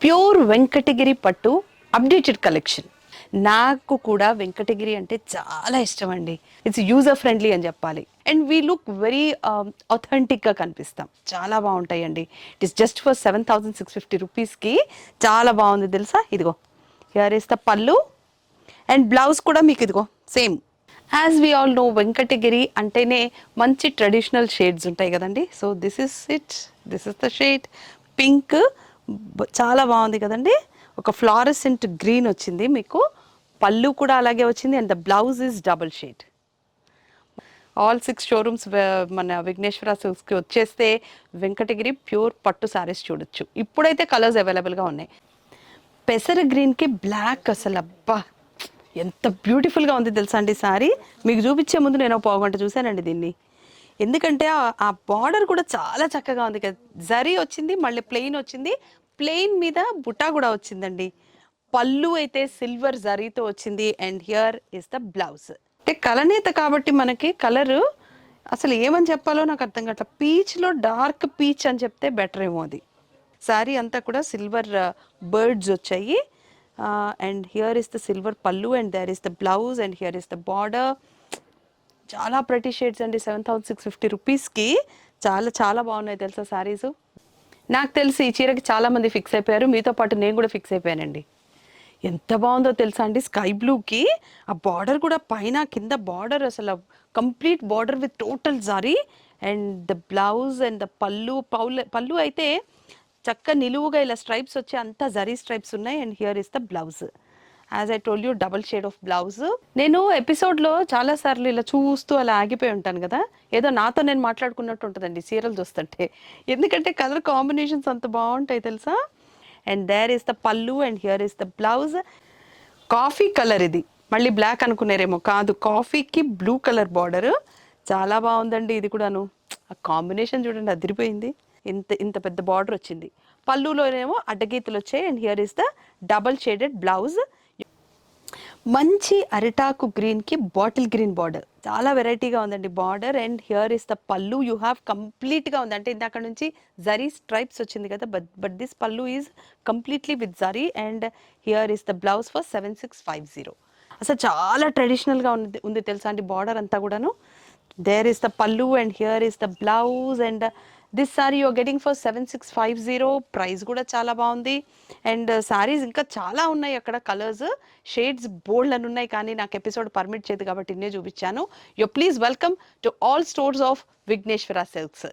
Pure Venkatagiri పట్టు updated collection. నాకు కూడా వెంకటగిరి అంటే చాలా ఇష్టం అండి. ఇట్స్ యూజర్ ఫ్రెండ్లీ అని చెప్పాలి. అండ్ వీ లుక్ వెరీ గా కనిపిస్తాం. చాలా బాగుంటాయండి. ఇట్ ఇస్ జస్ట్ ఫర్ 7,650 రూపీస్కి చాలా బాగుంది తెలుసా. ఇదిగో here is the pallu and blouse కూడా మీకు ఇదిగో same. As we all know Venkatagiri అంటేనే మంచి ట్రెడిషనల్ షేడ్స్ ఉంటాయి కదండి. So this is the shade pink. చాలా బాగుంది కదండి. ఒక ఫ్లారెసెంట్ గ్రీన్ వచ్చింది మీకు. పళ్ళు కూడా అలాగే వచ్చింది and the blouse is double shade. All 6 showrooms మన విఘ్నేశ్వర సిల్క్స్కి వచ్చేస్తే వెంకటగిరి ప్యూర్ పట్టు శారీస్ చూడొచ్చు. ఇప్పుడైతే కలర్స్ అవైలబుల్గా ఉన్నాయి. పెసర గ్రీన్కి బ్లాక్, అసలు అబ్బా ఎంత బ్యూటిఫుల్గా ఉంది తెలుసా అండి సారీ. మీకు చూపించే ముందు నేను పావుగంట చూశానండి దీన్ని. ఎందుకంటే ఆ బార్డర్ కూడా చాలా చక్కగా ఉంది కదా. జరీ వచ్చింది, మళ్ళీ ప్లెయిన్ వచ్చింది, ప్లెయిన్ మీద బుటా కూడా వచ్చిందండి. పళ్ళు అయితే సిల్వర్ జరీతో వచ్చింది and here is the blouse. అంటే కలనేత కాబట్టి మనకి కలరు అసలు ఏమని చెప్పాలో నాకు అర్థం కావట్లేదు. పీచ్లో డార్క్ పీచ్ అని చెప్తే బెటర్ ఏమో అది. శారీ అంతా కూడా సిల్వర్ బర్డ్స్ వచ్చాయి and here is the silver pallu and there is the blouse and here is the border. చాలా ప్రతి షేడ్స్ అండి. 7,650 రూపీస్కి చాలా చాలా బాగున్నాయి తెలుసా శారీస్. నాకు తెలిసి ఈ చీరకి చాలామంది ఫిక్స్ అయిపోయారు, మీతో పాటు నేను కూడా ఫిక్స్ అయిపోయానండి. ఎంత బాగుందో తెలుసా అండి. స్కై బ్లూకి ఆ బార్డర్ కూడా పైన కింద బార్డర్ అసలు కంప్లీట్ బార్డర్ విత్ టోటల్ జారీ and the blouse and the పళ్ళు అయితే చక్క నిలువుగా ఇలా స్ట్రైప్స్ వచ్చి అంతా జరీ స్ట్రైప్స్ ఉన్నాయి and here is the blouse. As I told you double shade of blouse. నేను ఎపిసోడ్లో చాలాసార్లు ఇలా చూస్తూ అలా ఆగిపోయి ఉంటాను కదా. ఏదో నాతో నేను మాట్లాడుకున్నట్టు ఉంటుందండి సీరియల్ చూస్తుంటే. ఎందుకంటే కలర్ కాంబినేషన్స్ అంత బాగుంటాయి తెలుసా. And there is the pallu and here is the blouse. Coffee colour ఇది, మళ్ళీ బ్లాక్ అనుకున్నారేమో, కాదు కాఫీకి బ్లూ కలర్ బార్డర్. చాలా బాగుందండి ఇది కూడాను. ఆ కాంబినేషన్ చూడండి అదిరిపోయింది. ఇంత ఇంత పెద్ద బార్డర్ వచ్చింది. పళ్ళులోనేమో అడ్డగీతలు వచ్చాయి and here is the double shaded blouse. మంచి అరిటాకు గ్రీన్కి బాటిల్ గ్రీన్ బార్డర్. చాలా వెరైటీగా ఉందండి border and here is the పళ్ళు. యూ హ్యావ్ కంప్లీట్గా ఉంది అంటే ఇందాక నుంచి జరీ స్ట్రైప్స్ వచ్చింది కదా, బట్ దిస్ పళ్ళు is completely with zari and here is the blouse for 7,650. అసలు చాలా ట్రెడిషనల్గా ఉంది తెలుసా అండి బార్డర్ అంతా కూడాను. There is the pallu and here is the blouse and this sari you're getting for 7,650. Price కూడా చాలా బాగుంది అండ్ సారీస్ ఇంకా చాలా ఉన్నాయి అక్కడ. కలర్స్ షేడ్స్ బోల్డ్ అని ఉన్నాయి కానీ నాకు ఎపిసోడ్ పర్మిట్ చేయదు కాబట్టి ఇన్నే చూపించాను. You please welcome to all stores of Vighneshwara silks.